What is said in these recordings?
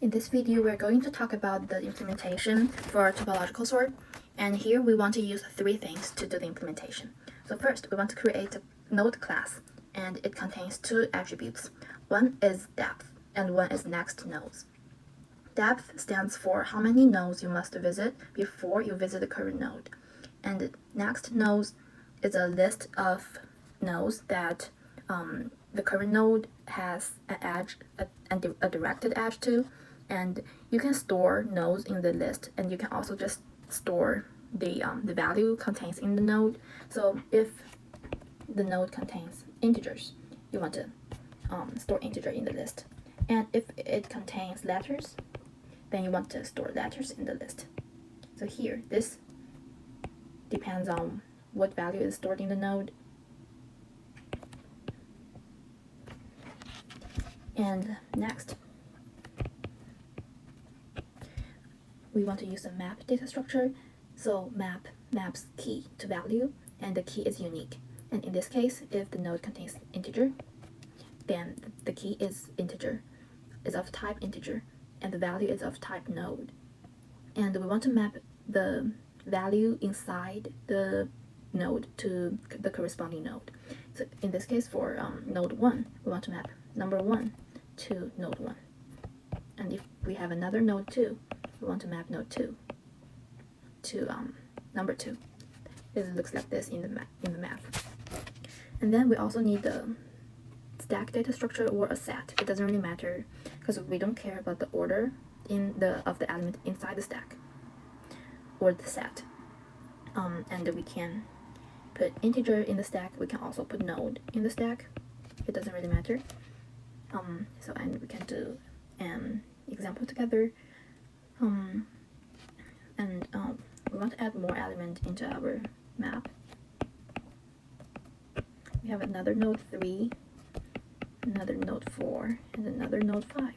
In this video, we're going to talk about the implementation for topological sort, and here we want to use three things to do the implementation. So first, we want to create a node class, and it contains two attributes. One is depth, and one is next nodes. Depth stands for how many nodes you must visit before you visit the current node, and next nodes is a list of nodes that the current node has an edge, a directed edge to, and you can store nodes in the list, and you can also just store the value contains in the node. So if the node contains integers, you want to store integer in the list, and if it contains letters, then you want to store letters in the list. So here, this depends on what value is stored in the node. And next, we want to use a map data structure. So map maps key to value, and the key is unique. And in this case, if the node contains integer, then the key is integer, is of type integer, and the value is of type node. And we want to map the value inside the node to the corresponding node. So in this case, for node 1, we want to map number 1 to node 1. And if we have another node 2, we want to map node 2 to number 2. It looks like this in the map. And then we also need the stack data structure or a set. It doesn't really matter because we don't care about the order of the element inside the stack or the set. And we can put integer in the stack. We can also put node in the stack. It doesn't really matter. And we can do an example together. We want to add more element into our map. We have another node 3, another node 4, and another node 5.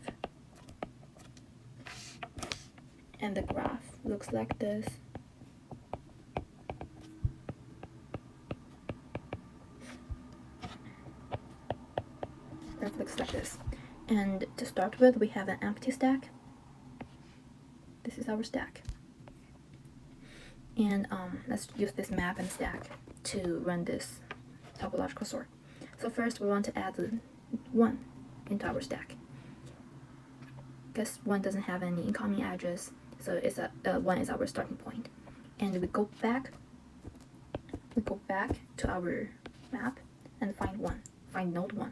And the graph looks like this. Graph looks like this. And to start with, we have an empty stack. This is our stack. And let's use this map and stack to run this topological sort. So first we want to add 1 into our stack. Because 1 doesn't have any incoming edges, so it's 1 is our starting point. And we go back to our map and find node 1.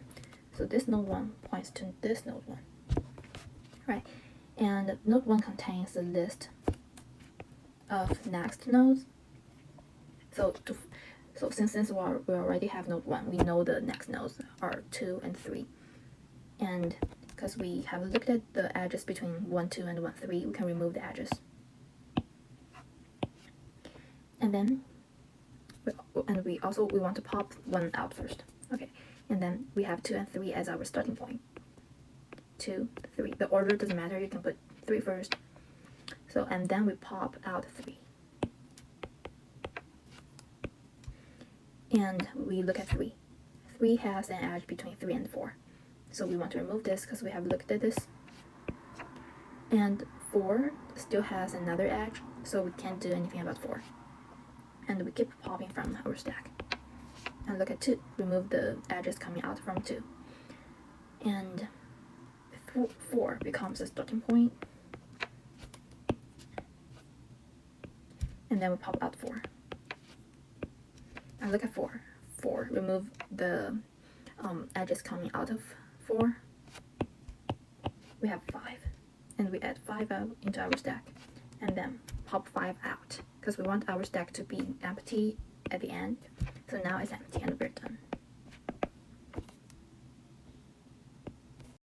So this node 1 points to this node 1. Right. And node 1 contains a list of next nodes. So since we already have node 1, we know the next nodes are 2 and 3. And because we have looked at the edges between 1, 2 and 1, 3, we can remove the edges. And then we want to pop 1 out first. Okay. And then we have 2 and 3 as our starting point. 2, 3. The order doesn't matter, you can put 3 first. So, and then we pop out 3. And we look at 3. 3 has an edge between 3 and 4. So we want to remove this because we have looked at this. And 4 still has another edge, so we can't do anything about 4. And we keep popping from our stack. And look at 2. Remove the edges coming out from 2. And 4 becomes a starting point. And then we pop out 4. And look at 4. 4. Remove the edges coming out of 4. We have 5. And we add 5 out into our stack. And then pop 5 out. Because we want our stack to be empty at the end. So now it's empty and we're done.